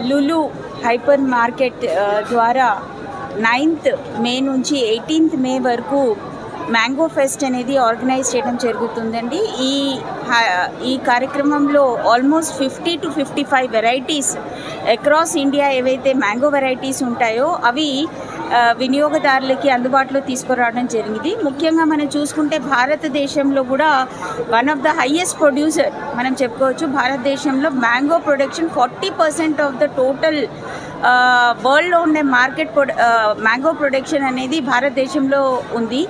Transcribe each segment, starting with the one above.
Lulu hyper market ద్వారా 9th మే నుంచి 18th మే వరకు మ్యాంగో ఫెస్ట్ అనేది ఆర్గనైజ్ చేయడం జరుగుతుందండి. ఈ కార్యక్రమంలో almost 50 to 55 varieties across India ఏవైతే మ్యాంగో వెరైటీస్ ఉంటాయో అవి వినియోగదారులకి అందుబాటులో తీసుకురావడం జరిగింది. ముఖ్యంగా మనం చూసుకుంటే భారతదేశంలో కూడా one of the highest producer మనం చెప్పుకోవచ్చు. భారతదేశంలో mango production 40% of the total వరల్డ్లో ఉండే మార్కెట్ మ్యాంగో ప్రొడక్షన్ అనేది భారతదేశంలో ఉంది.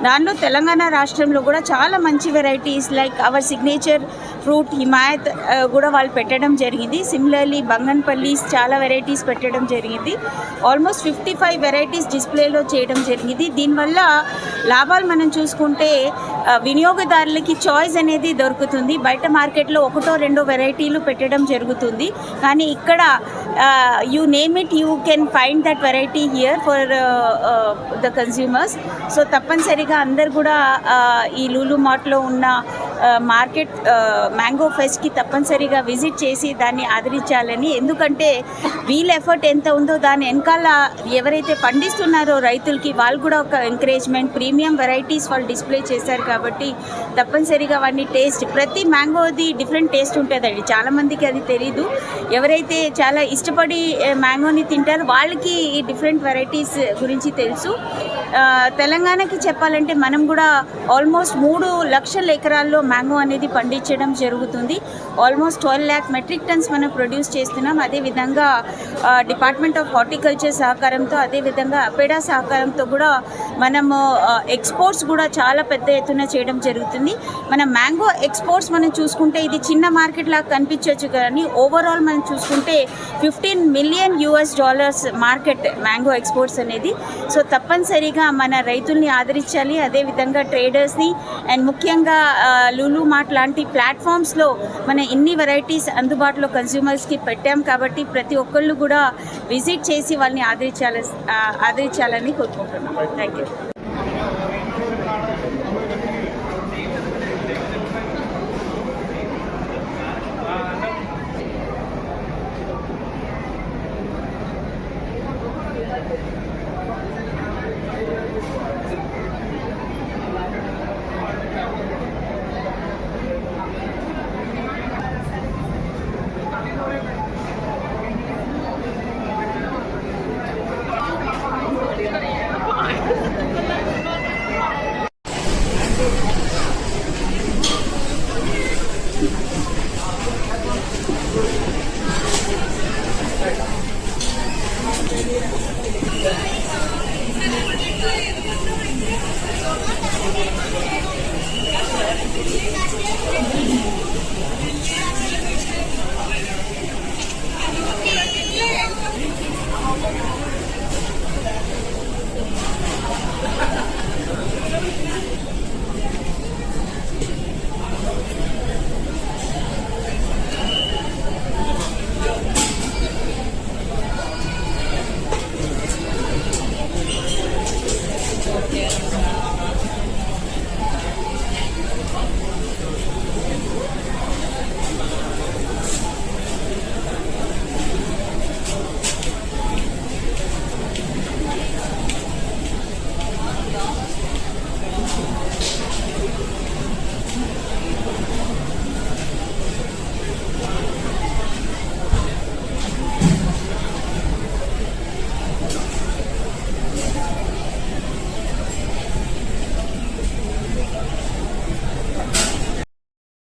దానిలో తెలంగాణ రాష్ట్రంలో కూడా చాలా మంచి varieties like our signature fruit Himayat కూడా వాళ్ళు పెట్టడం జరిగింది. సిమిలర్లీ బంగన్పల్లీస్ చాలా వెరైటీస్ పెట్టడం జరిగింది. ఆల్మోస్ట్ 55 వెరైటీస్ డిస్ప్లేలో చేయడం జరిగింది. దీనివల్ల లాభాలు మనం చూసుకుంటే వినియోగదారులకి చాయిస్ అనేది దొరుకుతుంది. బయట మార్కెట్లో ఒకటో రెండో వెరైటీలు పెట్టడం జరుగుతుంది, కానీ ఇక్కడ you name it, you can find that variety here for the consumers. So తప్పనిసరిగా అందరు కూడా ఈ లూలు మార్ట్లో ఉన్న మార్కెట్ మ్యాంగో ఫెస్ట్కి తప్పనిసరిగా విజిట్ చేసి దాన్ని ఆదరించాలని. ఎందుకంటే వీళ్ళ ఎఫర్ట్ ఎంత ఉందో దాని వెనకాల ఎవరైతే పండిస్తున్నారో రైతులకి వాళ్ళు కూడా ఒక ఎంకరేజ్మెంట్, ప్రీమియం వెరైటీస్ వాళ్ళు డిస్ప్లే చేశారు కాబట్టి తప్పనిసరిగా వాడిని టేస్ట్, ప్రతి మ్యాంగోది డిఫరెంట్ టేస్ట్ ఉంటుందండి. చాలామందికి అది తెలీదు. ఎవరైతే చాలా ఇష్టపడి మ్యాంగోని తింటారో వాళ్ళకి ఈ డిఫరెంట్ వెరైటీస్ గురించి తెలుసు. తెలంగాణకి చెప్పాలంటే మనం కూడా ఆల్మోస్ట్ 3 లక్షల ఎకరాల్లో మ్యాంగో అనేది పండించడం జరుగుతుంది. ఆల్మోస్ట్ 12 lakh మెట్రిక్ టన్స్ మనం ప్రొడ్యూస్ చేస్తున్నాం. అదేవిధంగా డిపార్ట్మెంట్ ఆఫ్ హార్టికల్చర్ సహకారంతో, అదేవిధంగా అపెడా సహకారంతో కూడా మనము ఎక్స్పోర్ట్స్ కూడా చాలా పెద్ద ఎత్తున చేయడం జరుగుతుంది. మన మ్యాంగో ఎక్స్పోర్ట్స్ మనం చూసుకుంటే ఇది చిన్న మార్కెట్ లాగా కనిపించవచ్చు, కానీ ఓవరాల్ మనం చూసుకుంటే $15 million మార్కెట్ మ్యాంగో ఎక్స్పోర్ట్స్ అనేది. సో తప్పనిసరిగా మన రైతుల్ని ఆదరించాలి, అదేవిధంగా ట్రేడర్స్ని అండ్ ముఖ్యంగా లూలు మార్ట్ లాంటి ప్లాట్ఫామ్స్లో మన ఇన్ని వెరైటీస్ అందుబాటులో కన్స్యూమర్స్కి పెట్టాం కాబట్టి ప్రతి ఒక్కళ్ళు కూడా విజిట్ చేసి వాళ్ళని ఆదరించాలని కోరుకుంటున్నాం. Thank you.